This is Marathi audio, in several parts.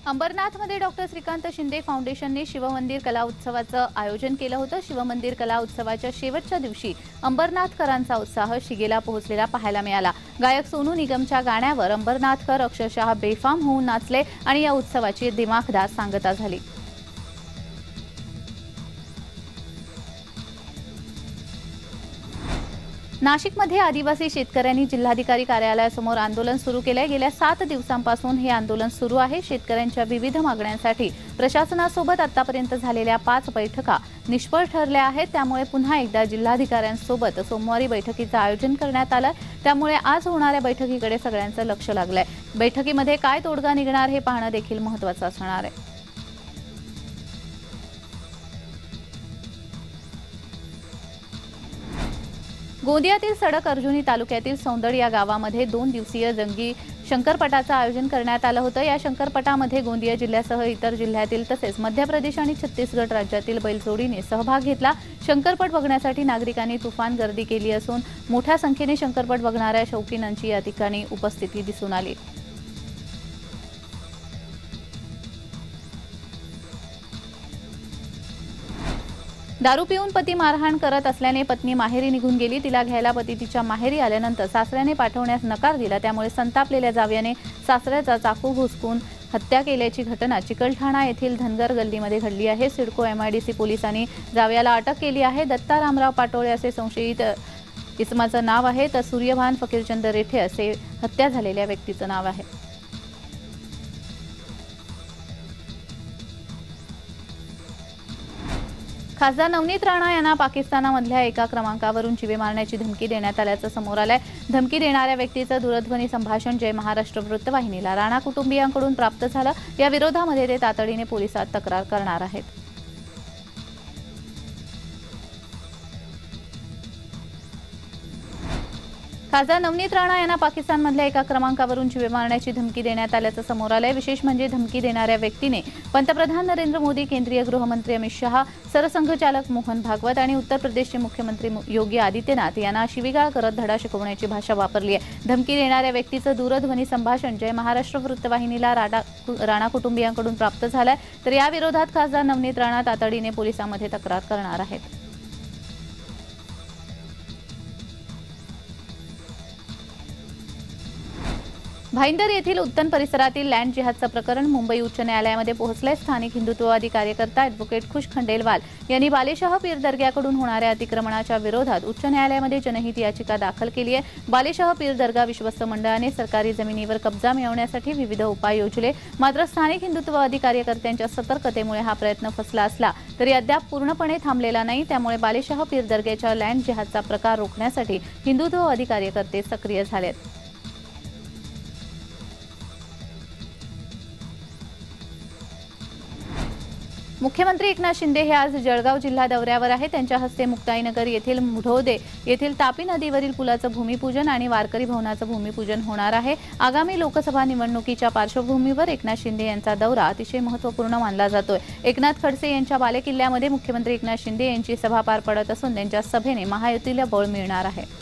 अंबरनाथमध्ये डॉक्टर श्रीकांत शिंदे फाउंडेशनने शिवमंदिर कला उत्सवाचं आयोजन केलं होतं। शिवमंदिर कला उत्सवाच्या शेवटच्या दिवशी अंबरनाथकरांचा उत्साह शिगेला पोहोचलेला पाहायला मिळाला। गायक सोनू निगमच्या गाण्यावर अंबरनाथकर अक्षरशः बेफाम होऊन नाचले आणि या उत्सवाची दिमाखदार सांगता झाली। नाशिकमध्ये आदिवासी शेतकऱ्यांनी जिल्हाधिकारी कार्यालयासमोर आंदोलन सुरू केले। गेल्या 7 दिवसांपासून हे आंदोलन सुरू आहे। शेतकऱ्यांच्या विविध मागण्यांसाठी प्रशासनासोबत आतापर्यंत झालेल्या 5 बैठका निष्फळ ठरल्या आहेत। त्यामुळे पुन्हा एकदा जिल्हाधिकाऱ्यांसोबत सोमवारी बैठकीचं आयोजन करण्यात आलं। त्यामुळे आज होणाऱ्या बैठकीकडे सगळ्यांचं लक्ष लागलंय। बैठकीमध्ये काय तोडगा निघणार हे पाहणं देखील महत्त्वाचं असणार आहे। गोंदियातील सडक अर्जुनी तालुक्यातील सौंदड या गावामध्ये 2 दिवसीय जंगी शंकरपटाचं आयोजन करण्यात आलं होतं। या शंकरपटामध्ये गोंदिया जिल्ह्यासह इतर जिल्ह्यातील तसेच मध्य प्रदेश आणि छत्तीसगड राज्यातील बैलजोडीने सहभाग घेतला। शंकरपट बघण्यासाठी नागरिकांनी तुफान गर्दी केली असून मोठ्या संख्येने शंकरपट बघणाऱ्या शौकीनांची या ठिकाणी उपस्थिती दिसून आली। दारू पिऊन पती मारहाण करत असल्याने पत्नी माहेरी निघून गेली। तिला घ्यायला पती तिच्या माहेरी आल्यानंतर सासऱ्याने पाठवण्यास नकार दिला। त्यामुळे संतापलेल्या जावयाने सासऱ्याचा चाकू घुसकून हत्या केल्याची घटना चिकलठाणा येथील धनगर गल्लीमध्ये घडली आहे। सिडको MIDC पोलिसांनी जावयाला अटक केली आहे। दत्ता रामराव पाटोळे असे संशयित इसमाचं नाव आहे, तर सूर्यभान फकीरचंद रेठे असे हत्या झालेल्या व्यक्तीचं नाव आहे। खासदार नवनीत राणा यांना पाकिस्तानामधल्या एका क्रमांकावरून जीवे मारण्याची धमकी देण्यात आल्याचं समोर आलंय। धमकी देणाऱ्या व्यक्तीचं दूरध्वनी संभाषण जय महाराष्ट्र वृत्तवाहिनीला राणा कुटुंबियांकडून प्राप्त झालं। या विरोधामध्ये ते तातडीने पोलिसात तक्रार करणार आहेत। खासदार नवनीत राणा यांना पाकिस्तानमधल्या एका क्रमांकावरून जीवे मारण्याची धमकी देण्यात आल्याचं समोर आलंय। विशेष म्हणजे धमकी देणाऱ्या व्यक्तीने पंतप्रधान नरेंद्र मोदी, केंद्रीय गृहमंत्री अमित शहा, सरसंघचालक मोहन भागवत आणि उत्तर प्रदेशचे मुख्यमंत्री योगी आदित्यनाथ यांना शिवीगाळ करत धडा शिकवण्याची भाषा वापरली आहे। धमकी देणाऱ्या व्यक्तीचं दूरध्वनी संभाषण जय महाराष्ट्र वृत्तवाहिनीला राणा कुटुंबियांकडून प्राप्त झालंय। तर या विरोधात खासदार नवनीत राणा तातडीने पोलिसांमध्ये तक्रार करणार आहेत। भाईंदर येथील उत्तन परिसरातील लँड जिहादचं प्रकरण मुंबई उच्च न्यायालयामध्ये पोहोचलंय। स्थानिक हिंदुत्ववादी कार्यकर्ता ॲडव्होकेट खुश खंडेलवाल यांनी बालेशाह पीर दर्ग्याकडून होणाऱ्या अतिक्रमणाच्या विरोधात उच्च न्यायालयामध्ये जनहित याचिका दाखल केली आहे। बालेशाह पीर दर्गा विश्वस्त मंडळाने सरकारी जमिनीवर कब्जा मिळवण्यासाठी विविध उपाय योजले, मात्र स्थानिक हिंदुत्ववादी कार्यकर्त्यांच्या सतर्कतेमुळे हा प्रयत्न फसला असला तरी अद्याप पूर्णपणे थांबलेला नाही। त्यामुळे बालेशाह पीर दर्ग्याच्या लँड जिहादचा प्रकार रोखण्यासाठी हिंदुत्ववादी कार्यकर्ते सक्रिय झालेत। मुख्यमंत्री एकनाथ शिंदे हे आज जळगाव जिल्हा दौऱ्यावर आहेत। त्यांच्या हस्ते मुक्ताईनगर येथील मुढोदे येथील तापी नदीवरील पुलाचं भूमिपूजन आणि वारकरी भवनाचं भूमिपूजन होणार आहे। आगामी लोकसभा निवडणुकीच्या पार्श्वभूमीवर एकनाथ शिंदे यांचा दौरा अतिशय महत्त्वपूर्ण मानला जातोय। एकनाथ खडसे यांच्या बालेकिल्ल्यामध्ये मुख्यमंत्री एकनाथ शिंदे यांची सभा पार पडत असून त्यांच्या सभेने महायुतीला बळ मिळणार आहे।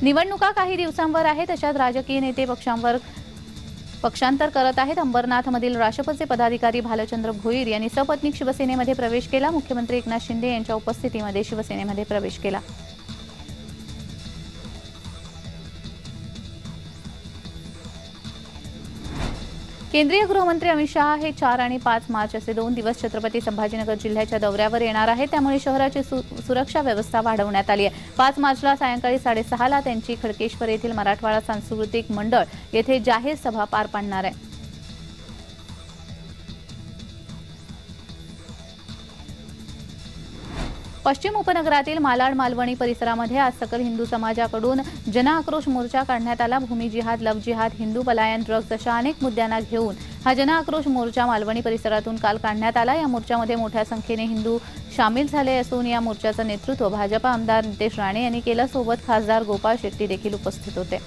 निवडणुका काही दिवसांवर आहेत, अशात राजकीय नेते पक्षांतर करत आहेत। अंबरनाथमधील राष्ट्रपतीचे पदाधिकारी भालचंद्र भोईर यांनी सपत्नीक शिवसेनेमध्ये प्रवेश केला। मुख्यमंत्री एकनाथ शिंदे यांच्या उपस्थितीमध्ये शिवसेनेमध्ये प्रवेश केला। केंद्रीय गृहमंत्री अमित शहा हे 4 आणि 5 मार्च असे 2 दिवस छत्रपती संभाजीनगर जिल्ह्याच्या दौऱ्यावर येणार आहेत। त्यामुळे शहराची सुरक्षा व्यवस्था वाढवण्यात आली आहे। 5 मार्चला सायंकाळी 6:30 ला त्यांची खडकेश्वर येथील मराठवाडा सांस्कृतिक मंडळ येथे जाहीर सभा पार पडणार आहे। पश्चिम उपनगरातील मालाड मालवणी परिसरामध्ये आज सकल हिंदू समाजाकडून जनआक्रोश मोर्चा काढण्यात आला। भूमी जिहाद, लव जिहाद, हिंदू पलायन, ड्रग्ज अशा अनेक मुद्द्यांना घेऊन हा जनआक्रोश मोर्चा मालवणी परिसरातून काल काढण्यात आला। या मोर्चामध्ये मोठ्या संख्येने हिंदू सामील झाले असून या मोर्चाचं नेतृत्व भाजपा आमदार नितेश राणे यांनी केलं। सोबत खासदार गोपाळ शेट्टी देखील उपस्थित होते।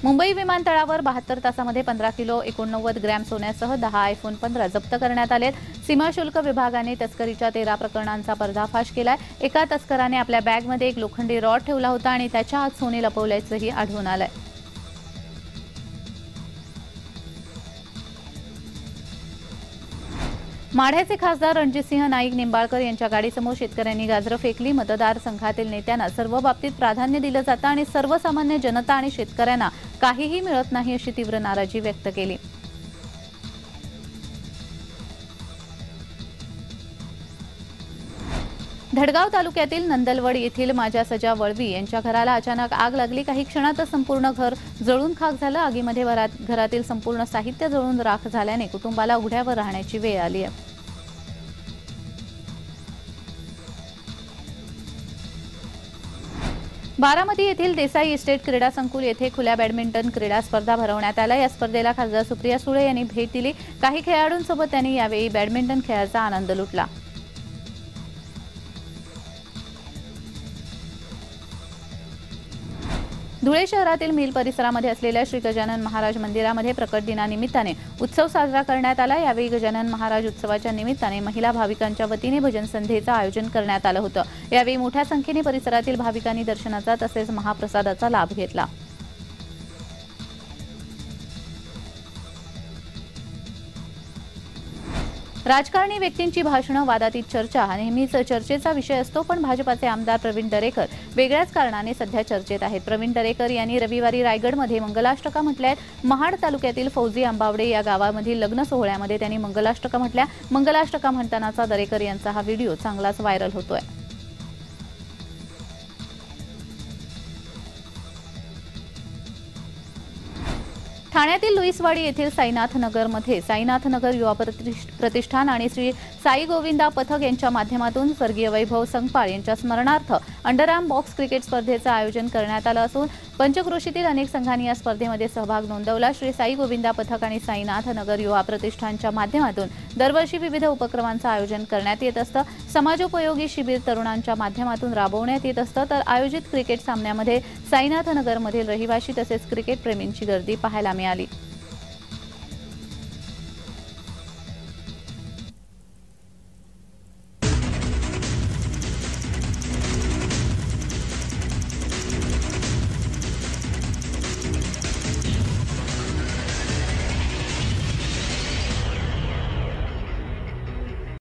मुंबई विमानतळावर 72 तासामध्ये 15 किलो 89 ग्रॅम सोन्यासह 10 आयफोन 15 जप्त करण्यात आलेत। सीमा शुल्क विभागाने तस्करीच्या 13 प्रकरणांचा पर्दाफाश केलाय। एका तस्कराने आपल्या बॅगमध्ये एक लोखंडी रॉड ठेवला होता आणि त्याच्या आत सोने लपवल्याचंही आढळून आलंय। माढ्याचे खासदार रणजितसिंह नाईक निंबाळकर यांच्या गाडीसमोर शेतकऱ्यांनी गाजरं फेकली। मतदारसंघातील नेत्यांना सर्व बाबतीत प्राधान्य दिलं जातं आणि सर्वसामान्य जनता आणि शेतकऱ्यांना काहीही मिळत नाही अशी तीव्र नाराजी व्यक्त केली। धडगाव तालुक्यातील नंदलवड येथील माझ्या सजा वळवी यांच्या घराला अचानक आग लागली। काही क्षणातच संपूर्ण घर जळून खाक झालं। आगीमध्ये घरातील संपूर्ण साहित्य जळून राख झाल्याने कुटुंबाला उघड्यावर राहण्याची वेळ आली आहे। बारामती येथील देसाई इस्टेट क्रीडा संकुल येथे खुल्या बॅडमिंटन क्रीडा स्पर्धा भरवण्यात आल्या। या स्पर्धेला खासदार सुप्रिया सुळे यांनी भेट दिली। काही खेळाडूंसोबत त्यांनी यावेळी बॅडमिंटन खेळाचा आनंद लुटला। धुळे शहरातील मिल परिसरामध्ये असलेल्या श्री गजानन महाराज मंदिरामध्ये प्रकट दिनानिमित्ताने उत्सव साजरा करण्यात आला। यावेळी गजानन महाराज उत्सवाच्या निमित्ताने महिला भाविकांच्या वतीने भजन संध्येचं आयोजन करण्यात आलं होतं। यावेळी मोठ्या संख्येने परिसरातील भाविकांनी दर्शनाचा तसेच महाप्रसादाचा लाभ घेतला। राजकारणी व्यक्तींची भाषणं, वादातीत चर्चा हा नेहमीच चर्चेचा विषय असतो, पण भाजपाचे आमदार प्रवीण दरेकर वेगळ्याच कारणाने सध्या चर्चेत आहेत। प्रवीण दरेकर यांनी रविवारी रायगडमध्ये मंगलाष्टका म्हटल्या आहेत। महाड तालुक्यातील फौजी आंबावडे या गावामधील लग्न सोहळ्यामध्ये त्यांनी मंगलाष्टका म्हटल्या। मंगलाष्टका म्हणतानाचा दरेकर यांचा हा व्हिडिओ चांगलाच व्हायरल होतोय। ठाण्यातील लुईसवाडी येथील साईनाथ नगरमध्ये साईनाथ नगर युवा प्रतिष्ठान आणि श्री साई गोविंदा पथक यांच्या माध्यमातून स्वर्गीय वैभव संगपाळ यांच्या स्मरणार्थ अंडरआर्म बॉक्स क्रिकेट स्पर्धेचं आयोजन करण्यात आलं असून पंचक्रोशीतील अनेक संघांनी या स्पर्धेमध्ये सहभाग नोंदवला। श्री साई गोविंदा पथक आणि साईनाथ नगर युवा प्रतिष्ठानच्या माध्यमातून दरवर्षी विविध उपक्रमांचं आयोजन करण्यात येत असतं। समाजोपयोगी शिबिर तरुणांच्या माध्यमातून राबवण्यात येत असतं, तर आयोजित क्रिकेट सामन्यामध्ये साईनाथ नगरमधील रहिवासी तसेच क्रिकेट प्रेमींची गर्दी पाहायला मिळाली।